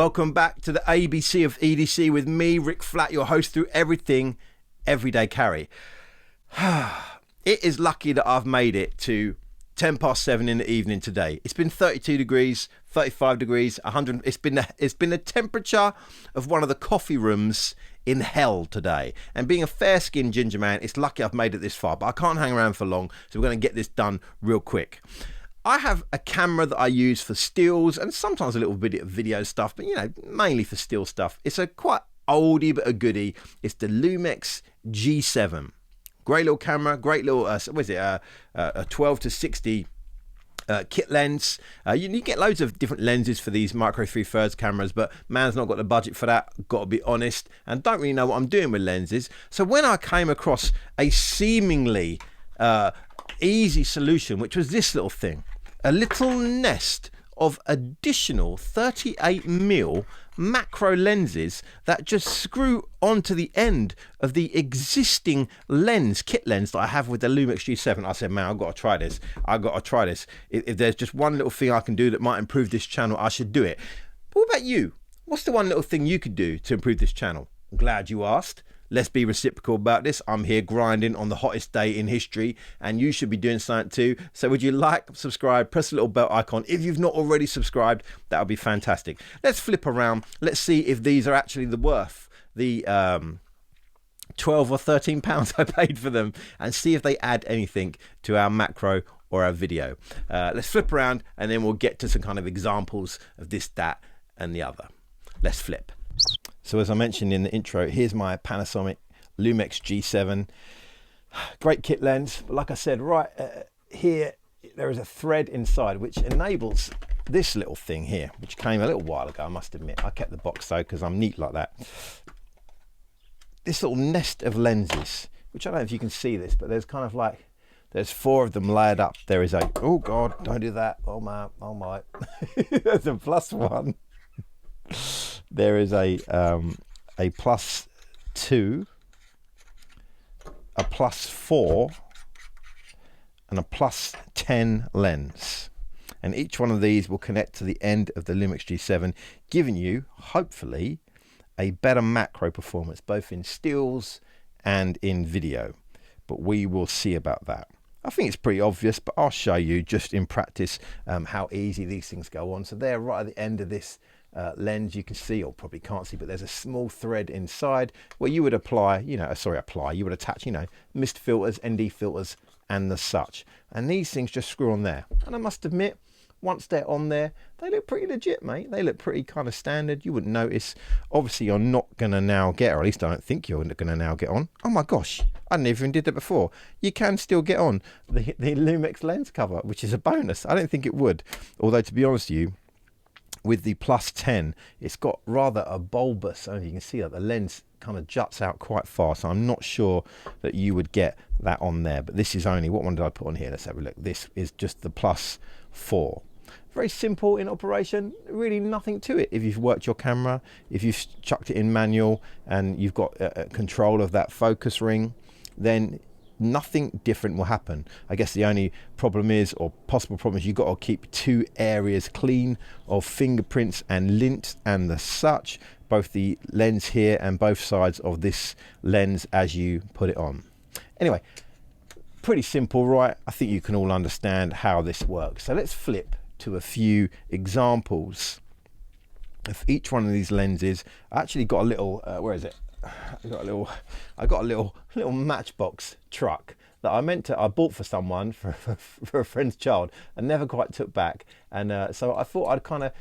Welcome back to the ABC of EDC with me, Rick Flat, your host through everything, everyday carry. It is lucky that I've made it to 10 past 7 in the evening today. It's been 32 degrees, 35 degrees, 100. It's been the temperature of one of the coffee rooms in hell today. And being a fair-skinned ginger man, it's lucky I've made it this far, but I can't hang around for long, so we're going to get this done real quick. I have a camera that I use for stills and sometimes a little bit of video stuff, but mainly for still stuff. It's a quite oldie but a goodie. It's the Lumix G7. Great little camera, great little, a 12 to 60 kit lens. You get loads of different lenses for these micro four thirds cameras, but man's not got the budget for that, got to be honest, and don't really know what I'm doing with lenses. So when I came across a seemingly easy solution, which was this little thing, a little nest of additional 38mm macro lenses that just screw onto the end of the existing kit lens that I have with the Lumix G7. I said, man, I've got to try this. If there's just one little thing I can do that might improve this channel, I should do it. But what about you? What's the one little thing you could do to improve this channel? I'm glad you asked. Let's be reciprocal about this. I'm here grinding on the hottest day in history, and you should be doing something too. So would you like, subscribe, press the little bell icon. If you've not already subscribed, that would be fantastic. Let's flip around. Let's see if these are actually worth the 12 or 13 pounds I paid for them, and see if they add anything to our macro or our video. Let's flip around, and then we'll get to some kind of examples of this, that, and the other. Let's flip. So as I mentioned in the intro, here's my Panasonic Lumix G7. Great kit lens, but like I said, right here, there is a thread inside which enables this little thing here, which came a little while ago, I must admit. I kept the box though, because I'm neat like that. This little nest of lenses, which I don't know if you can see this, but there's kind of like, there's 4 of them layered up. There is a, oh God, don't do that. Oh my. There's a +1. There is a +2, a +4, and a +10 lens. And each one of these will connect to the end of the Lumix G7, giving you, hopefully, a better macro performance, both in stills and in video. But we will see about that. I think it's pretty obvious, but I'll show you just in practice how easy these things go on. So there, right at the end of this lens, you can see, or probably can't see, but there's a small thread inside where you would apply, you would attach, mist filters, ND filters, and the such. And these things just screw on there. And I must admit, once they're on there, they look pretty legit, mate. They look pretty kind of standard. You wouldn't notice. Obviously, you're not going to now get, or at least I don't think you're going to now get on. Oh my gosh, I never even did that before. You can still get on the Lumix lens cover, which is a bonus. I don't think it would. Although, to be honest with you, with the +10, it's got rather a bulbous, you can see that the lens kind of juts out quite far, so I'm not sure that you would get that on there. But this is only, what one did I put on here? Let's have a look. This is just the +4. Very simple in operation, really nothing to it. If you've worked your camera, if you've chucked it in manual and you've got control of that focus ring, then nothing different will happen. I guess the only problem is, or possible problem is, you've got to keep 2 areas clean of fingerprints and lint and the such, both the lens here and both sides of this lens as you put it on. Anyway, pretty simple, right? I think you can all understand how this works. So let's flip to a few examples of each one of these lenses. I actually got a little, where is it? I got a little matchbox truck that I bought for someone for a friend's child and never quite took back. And so I thought I'd kind of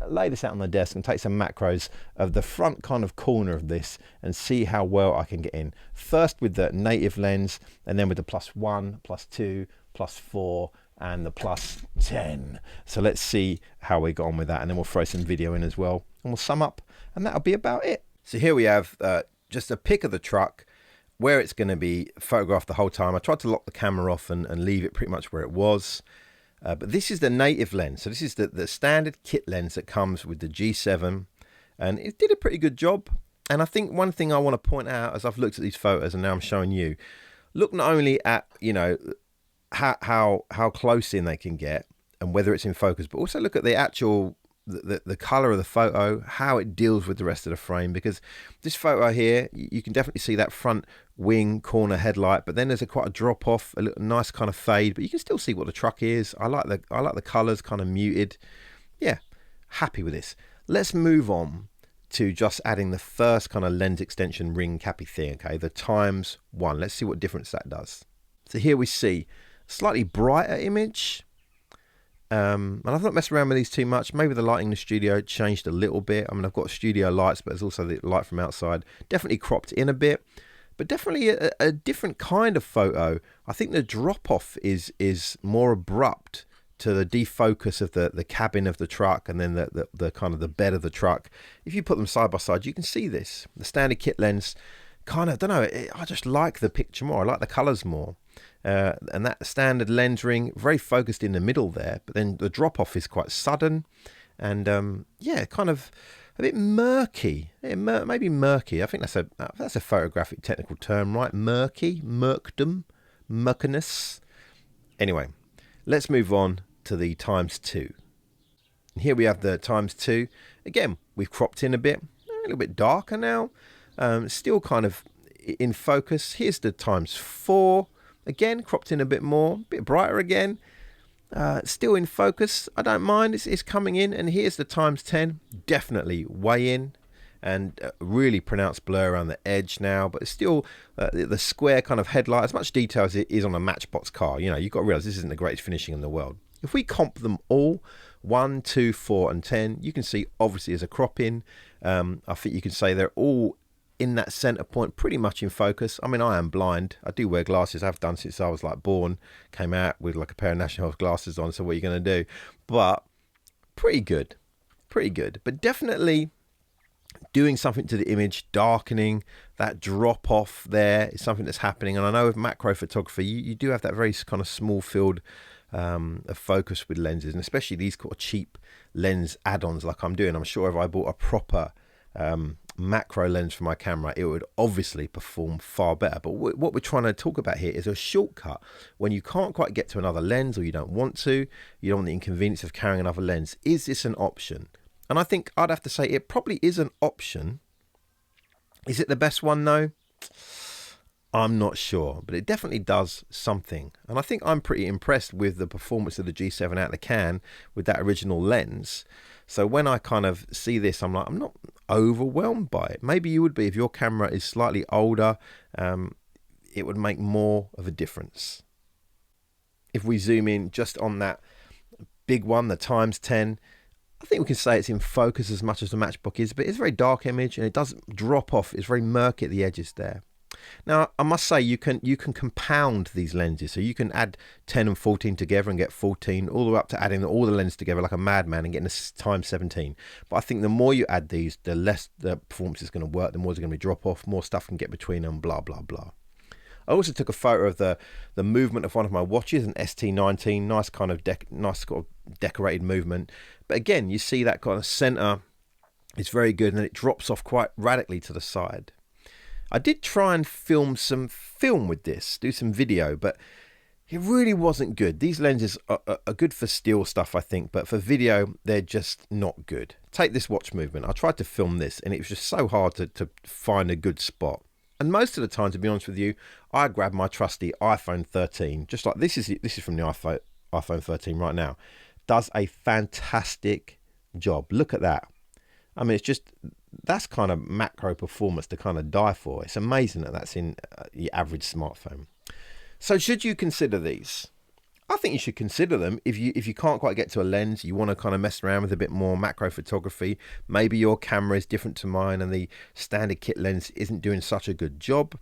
lay this out on the desk and take some macros of the front kind of corner of this and see how well I can get in. First with the native lens, and then with the +1, +2, +4, and the +10. So let's see how we got on with that, and then we'll throw some video in as well, and we'll sum up, and that'll be about it. So here we have just a pic of the truck, where it's going to be photographed the whole time. I tried to lock the camera off and leave it pretty much where it was. But this is the native lens. So this is the standard kit lens that comes with the G7. And it did a pretty good job. And I think one thing I want to point out as I've looked at these photos and now I'm showing you, look not only at, how close in they can get and whether it's in focus, but also look at the actual the color of the photo, how it deals with the rest of the frame, because this photo here, you can definitely see that front wing corner headlight, but then there's quite a drop off, a little nice kind of fade, but you can still see what the truck is. I like the colors kind of muted. Yeah, happy with this. Let's move on to just adding the first kind of lens extension ring cappy thing, okay, the ×1. Let's see what difference that does. So here we see a slightly brighter image. And I've not messed around with these too much. Maybe the lighting in the studio changed a little bit. I mean, I've got studio lights, but there's also the light from outside. Definitely cropped in a bit, but definitely a different kind of photo. I think the drop-off is more abrupt to the defocus of the cabin of the truck, and then the kind of the bed of the truck. If you put them side by side, you can see this. The standard kit lens, kind of, I don't know, I just like the picture more. I like the colors more. And that standard lens ring, very focused in the middle there, but then the drop off is quite sudden, and yeah, kind of a bit murky. Maybe murky. I think that's a photographic technical term, right? Murky, murkdom, murkiness. Anyway, let's move on to the ×2. And here we have the ×2. Again, we've cropped in a little bit darker now. Still kind of in focus. Here's the ×4. Again, cropped in a bit more, a bit brighter again. Still in focus. I don't mind. It's coming in. And here's the ×10. Definitely way in, and really pronounced blur around the edge now. But it's still the square kind of headlight. As much detail as it is on a Matchbox car. You know, you've got to realize this isn't the greatest finishing in the world. If we comp them all, 1, 2, 4, and 10, you can see obviously there's a crop in. I think you can say they're all in that center point, pretty much in focus. I mean, I am blind. I do wear glasses. I've done since I was like born. Came out with like a pair of National Health glasses on. So what are you going to do? But pretty good. But definitely doing something to the image, darkening that drop off there is something that's happening. And I know with macro photography, you do have that very kind of small field of focus with lenses, and especially these kind of cheap lens add-ons like I'm doing. I'm sure if I bought a proper macro lens for my camera, it would obviously perform far better. But what we're trying to talk about here is a shortcut when you can't quite get to another lens, or you don't want to, you don't want the inconvenience of carrying another lens. Is this an option? And I think I'd have to say it probably is an option. Is it the best one though? I'm not sure, but it definitely does something. And I think I'm pretty impressed with the performance of the G7 out of the can with that original lens. So when I kind of see this, I'm like, I'm not overwhelmed by it. Maybe you would be if your camera is slightly older. It would make more of a difference. If we zoom in just on that big one, the ×10, I think we can say it's in focus as much as the Matchbox is, but it's a very dark image and it does drop off. It's very murky at the edges there. Now, I must say you can compound these lenses, so you can add 10 and 14 together and get 14, all the way up to adding all the lenses together like a madman and getting a ×17. But I think the more you add these, the less the performance is going to work, the more it's going to be drop off, more stuff can get between them, blah blah blah. I also took a photo of the movement of one of my watches, an ST19, nice kind of decorated movement. But again, you see that kind of center is very good, and then it drops off quite radically to the side. I did try and film some film with this, do some video, but it really wasn't good. These lenses are good for still stuff, I think, but for video, they're just not good. Take this watch movement. I tried to film this, and it was just so hard to find a good spot. And most of the time, to be honest with you, I grabbed my trusty iPhone 13, just like this is from the iPhone 13 right now. Does a fantastic job. Look at that. I mean, that's kind of macro performance to kind of die for. It's amazing that that's in your average smartphone. So should you consider these? I think you should consider them if you can't quite get to a lens, you want to kind of mess around with a bit more macro photography. Maybe your camera is different to mine and the standard kit lens isn't doing such a good job.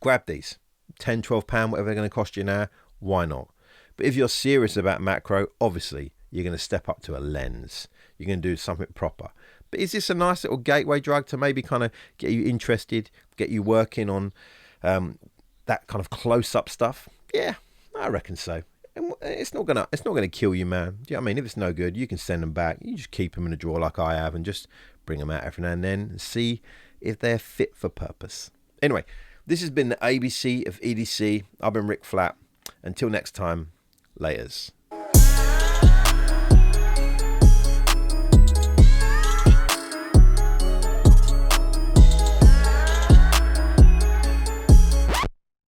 Grab these. £10, £12, whatever they're going to cost you now. Why not? But if you're serious about macro, obviously you're going to step up to a lens. You're going to do something proper. But is this a nice little gateway drug to maybe kind of get you interested, get you working on that kind of close-up stuff? Yeah, I reckon so. And it's not gonna kill you, man. Do you know what I mean? If it's no good, you can send them back. You just keep them in a drawer like I have and just bring them out every now and then and see if they're fit for purpose. Anyway, this has been the ABC of EDC. I've been Rick Flatt. Until next time, laters.